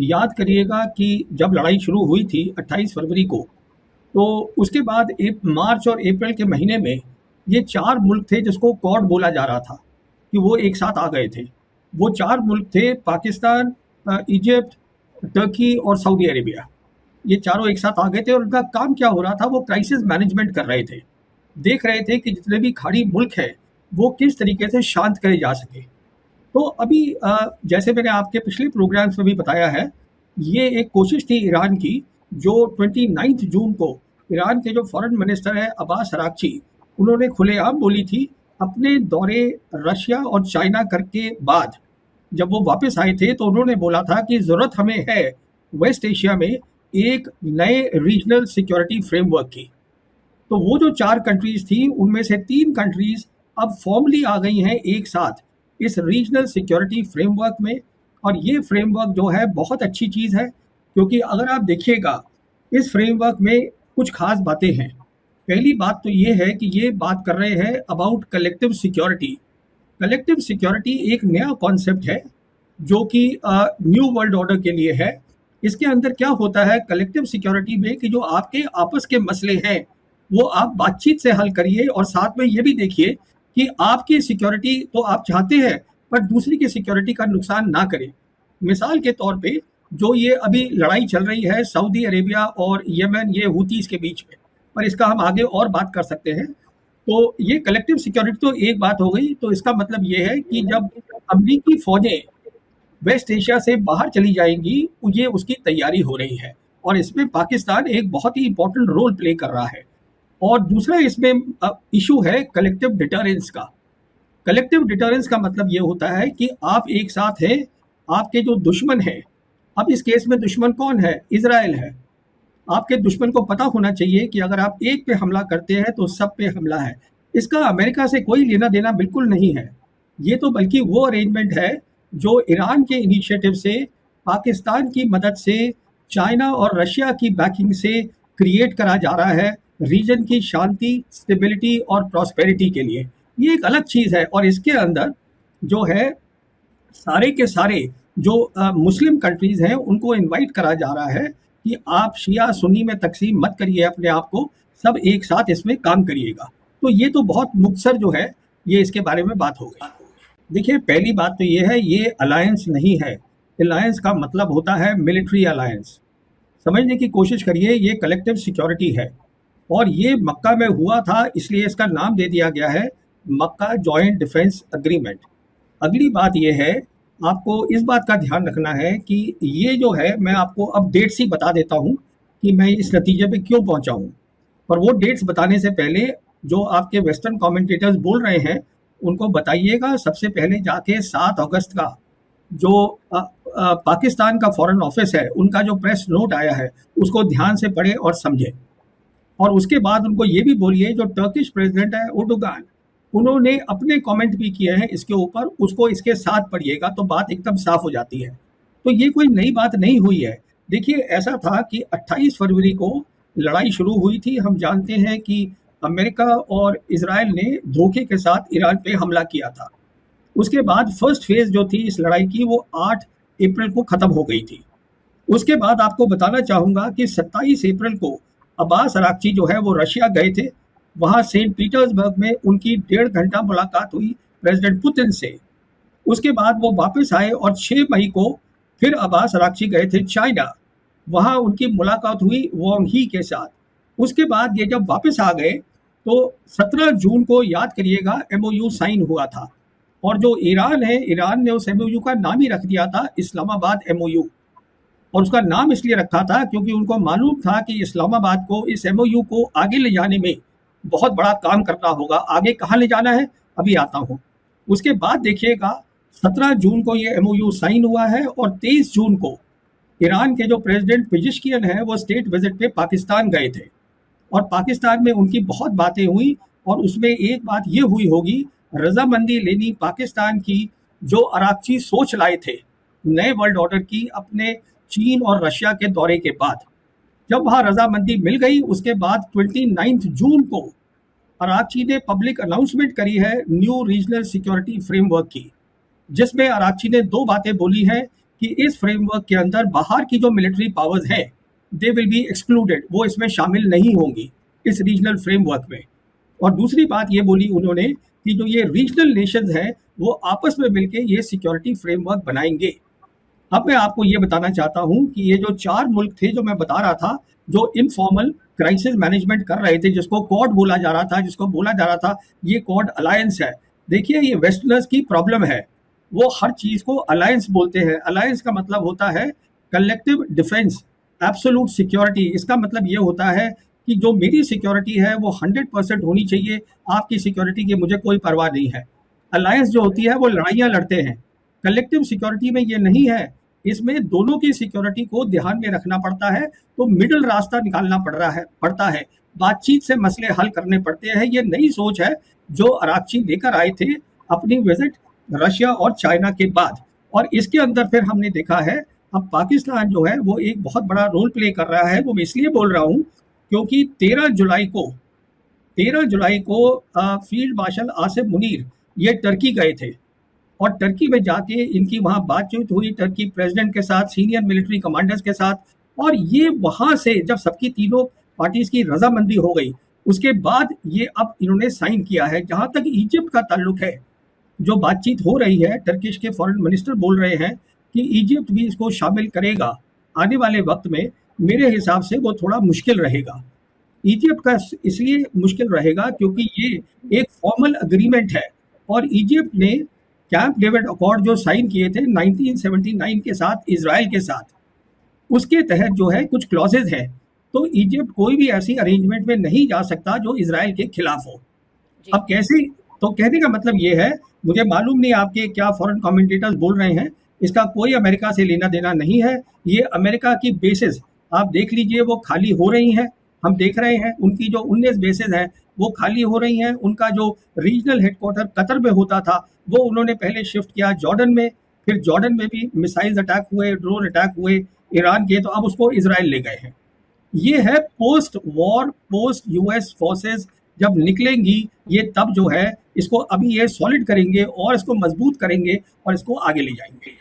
याद करिएगा कि जब लड़ाई शुरू हुई थी 28 फरवरी को, तो उसके बाद मार्च और अप्रैल के महीने में ये 4 मुल्क थे जिसको क्वाड बोला जा रहा था कि वो एक साथ आ गए थे। वो 4 मुल्क थे पाकिस्तान, इजिप्ट, टर्की और सऊदी अरेबिया। ये चारों एक साथ आ गए थे और उनका काम क्या हो रहा था, वो क्राइसिस मैनेजमेंट कर रहे थे। देख रहे थे कि जितने भी खाड़ी मुल्क हैं वो किस तरीके से शांत करे जा सके। तो अभी जैसे मैंने आपके पिछले प्रोग्राम्स में भी बताया है, ये एक कोशिश थी ईरान की, जो 29 जून को ईरान के जो फॉरेन मिनिस्टर है अब्बास अरागची, उन्होंने खुलेआम बोली थी अपने दौरे रशिया और चाइना करके बाद। जब वो वापस आए थे तो उन्होंने बोला था कि ज़रूरत हमें है वेस्ट एशिया में एक नए रीजनल सिक्योरिटी फ्रेमवर्क की। तो वो जो 4 कंट्रीज़ थी उनमें से 3 कंट्रीज़ अब फॉर्मली आ गई हैं एक साथ इस रीजनल सिक्योरिटी फ्रेमवर्क में। और ये फ्रेमवर्क जो है बहुत अच्छी चीज़ है, क्योंकि अगर आप देखिएगा इस फ्रेमवर्क में कुछ खास बातें हैं। पहली बात तो ये है कि ये बात कर रहे हैं about collective security. Collective security एक नया कॉन्सेप्ट है जो कि न्यू वर्ल्ड ऑर्डर के लिए है। इसके अंदर क्या होता है कलेक्टिव सिक्योरिटी में कि जो आपके आपस के मसले हैं वो आप बातचीत से हल करिए, और साथ में ये भी देखिए कि आपकी सिक्योरिटी तो आप चाहते हैं पर दूसरी की सिक्योरिटी का नुकसान ना करें। मिसाल के तौर पे जो ये अभी लड़ाई चल रही है सऊदी अरेबिया और यमन, ये हूतीस के बीच में, पर इसका हम आगे और बात कर सकते हैं। तो ये कलेक्टिव सिक्योरिटी तो एक बात हो गई। तो इसका मतलब ये है कि जब अमरीकी फौजें वेस्ट एशिया से बाहर चली जाएंगी, ये उसकी तैयारी हो रही है और इसमें पाकिस्तान एक बहुत ही इंपॉर्टेंट रोल प्ले कर रहा है। और दूसरा इसमें इशू है कलेक्टिव डिटरेंस का। कलेक्टिव डिटरेंस का मतलब ये होता है कि आप एक साथ हैं, आपके जो दुश्मन हैं, अब इस केस में दुश्मन कौन है, इजराइल है। आपके दुश्मन को पता होना चाहिए कि अगर आप एक पे हमला करते हैं तो सब पे हमला है। इसका अमेरिका से कोई लेना देना बिल्कुल नहीं है। ये तो बल्कि वो अरेंजमेंट है जो ईरान के इनिशिएटिव से, पाकिस्तान की मदद से, चाइना और रशिया की बैकिंग से क्रिएट करा जा रहा है रीजन की शांति, स्टेबिलिटी और प्रॉस्पेरिटी के लिए। ये एक अलग चीज़ है और इसके अंदर जो है सारे के सारे जो मुस्लिम कंट्रीज़ हैं उनको इनवाइट करा जा रहा है कि आप शिया सुन्नी में तकसीम मत करिए अपने आप को, सब एक साथ इसमें काम करिएगा। तो ये तो बहुत मुख्तसर जो है ये इसके बारे में बात हो गई। देखिए पहली बात तो ये है, ये अलायंस नहीं है। अलायंस का मतलब होता है मिलिट्री अलायंस। समझने की कोशिश करिए, ये कलेक्टिव सिक्योरिटी है और ये मक्का में हुआ था, इसलिए इसका नाम दे दिया गया है मक्का जॉइंट डिफेंस अग्रीमेंट। अगली बात ये है, आपको इस बात का ध्यान रखना है कि ये जो है, मैं आपको अब डेट्स ही बता देता हूँ कि मैं इस नतीजे पे क्यों पहुँचा हूँ। पर वो डेट्स बताने से पहले जो आपके वेस्टर्न कमेंटेटर्स बोल रहे हैं उनको बताइएगा सबसे पहले जाके 7 अगस्त का जो पाकिस्तान का फॉरेन ऑफिस है उनका जो प्रेस नोट आया है उसको ध्यान से पढ़े और समझे। और उसके बाद उनको ये भी बोलिए जो टर्किश प्रेसिडेंट है उर्दुगान, उन्होंने अपने कमेंट भी किए हैं इसके ऊपर, उसको इसके साथ पढ़िएगा तो बात एकदम साफ हो जाती है। तो ये कोई नई बात नहीं हुई है। देखिए ऐसा था कि 28 फरवरी को लड़ाई शुरू हुई थी। हम जानते हैं कि अमेरिका और इजराइल ने धोखे के साथ ईरान पे हमला किया था। उसके बाद फर्स्ट फेज जो थी इस लड़ाई की वो 8 अप्रैल को ख़त्म हो गई थी। उसके बाद आपको बताना चाहूँगा कि 27 अप्रैल को अब्बास अरागची जो है वो रशिया गए थे। वहाँ सेंट पीटर्सबर्ग में उनकी 1.5 घंटा मुलाकात हुई प्रेसिडेंट पुतिन से। उसके बाद वो वापस आए और 6 मई को फिर अब्बास अरागची गए थे चाइना। वहाँ उनकी मुलाकात हुई वांग ही के साथ। उसके बाद ये जब वापस आ गए तो 17 जून को याद करिएगा MOU साइन हुआ था। और जो ईरान है, ईरान ने उस MOU का नाम ही रख दिया था इस्लामाबाद MOU। और उसका नाम इसलिए रखा था क्योंकि उनको मालूम था कि इस्लामाबाद को इस MOU को आगे ले जाने में बहुत बड़ा काम करना होगा। आगे कहाँ ले जाना है अभी आता हूँ। उसके बाद देखिएगा 17 जून को ये MOU साइन हुआ है और 23 जून को ईरान के जो प्रेसिडेंट पेजिशकियन है वो स्टेट विजिट पे पाकिस्तान गए थे और पाकिस्तान में उनकी बहुत बातें हुई। और उसमें एक बात ये हुई होगी, रजामंदी लेनी पाकिस्तान की जो अरागची सोच लाए थे नए वर्ल्ड ऑर्डर की अपने चीन और रशिया के दौरे के बाद। जब वहाँ रजामंदी मिल गई उसके बाद 29 जून को अरागची ने पब्लिक अनाउंसमेंट करी है न्यू रीजनल सिक्योरिटी फ्रेमवर्क की, जिसमें अरागची ने 2 बातें बोली हैं कि इस फ्रेमवर्क के अंदर बाहर की जो मिलिट्री पावर्स हैं दे विल बी एक्सक्लूडेड, वो इसमें शामिल नहीं होंगी इस रीजनल फ्रेमवर्क में। और दूसरी बात ये बोली उन्होंने कि जो ये रीजनल नेशंस हैं वो आपस में मिलकर ये सिक्योरिटी फ्रेमवर्क बनाएंगे। अब मैं आपको ये बताना चाहता हूँ कि ये जो 4 मुल्क थे जो मैं बता रहा था, जो इनफॉर्मल क्राइसिस मैनेजमेंट कर रहे थे, जिसको क्वाड बोला जा रहा था, जिसको बोला जा रहा था ये क्वाड अलायंस है। देखिए, ये वेस्टर्नर्स की प्रॉब्लम है, वो हर चीज को अलायंस बोलते हैं। अलायंस का मतलब होता है कलेक्टिव डिफेंस, एब्सोल्यूट सिक्योरिटी। इसका मतलब ये होता है कि जो मेरी सिक्योरिटी है वो 100% होनी चाहिए, आपकी सिक्योरिटी की मुझे कोई परवाह नहीं है। अलायंस जो होती है वो लड़ाइयाँ लड़ते हैं, कलेक्टिव सिक्योरिटी में ये नहीं है। इसमें दोनों की सिक्योरिटी को ध्यान में रखना पड़ता है, तो मिडिल रास्ता निकालना पड़ता है, बातचीत से मसले हल करने पड़ते हैं। ये नई सोच है जो अरागची लेकर आए थे अपनी विजिट रशिया और चाइना के बाद, और इसके अंदर फिर हमने देखा है अब पाकिस्तान जो है वो एक बहुत बड़ा रोल प्ले कर रहा है। वो मैं इसलिए बोल रहा हूँ क्योंकि 13 जुलाई को फील्ड मार्शल आसिफ मुनीर ये टर्की गए थे, और टर्की में जाके इनकी वहाँ बातचीत हुई टर्की प्रेसिडेंट के साथ, सीनियर मिलिट्री कमांडर्स के साथ, और ये वहाँ से जब सबकी तीनों पार्टीज की रजामंदी हो गई उसके बाद ये अब इन्होंने साइन किया है। जहाँ तक इजिप्ट का ताल्लुक है, जो बातचीत हो रही है, टर्किश के फॉरेन मिनिस्टर बोल रहे हैं कि इजिप्ट भी इसको शामिल करेगा आने वाले वक्त में। मेरे हिसाब से वो थोड़ा मुश्किल रहेगा। इजिप्ट का इसलिए मुश्किल रहेगा क्योंकि ये एक फॉर्मल अग्रीमेंट है, और इजिप्ट ने कैंप डेविड अकॉर्ड जो साइन किए थे 1979 के साथ इजराइल के साथ, उसके तहत जो है कुछ क्लॉजेज हैं, तो इजिप्ट कोई भी ऐसी अरेंजमेंट में नहीं जा सकता जो इजराइल के खिलाफ हो। जी। अब कैसे, तो कहने का मतलब ये है, मुझे मालूम नहीं आपके क्या फॉरेन कमेंटेटर्स बोल रहे हैं, इसका कोई अमेरिका से लेना देना नहीं है। ये अमेरिका की बेसिस आप देख लीजिए वो खाली हो रही हैं, हम देख रहे हैं उनकी जो 19 बेसिस हैं वो खाली हो रही हैं। उनका जो रीजनल हेडक्वार्टर कतर में होता था वो उन्होंने पहले शिफ्ट किया जॉर्डन में, फिर जॉर्डन में भी मिसाइल्स अटैक हुए, ड्रोन अटैक हुए ईरान के, तो अब उसको इजराइल ले गए हैं। ये है post war, post US forces जब निकलेंगी ये तब जो है इसको अभी ये सॉलिड करेंगे और इसको मजबूत करेंगे और इसको आगे ले जाएंगे।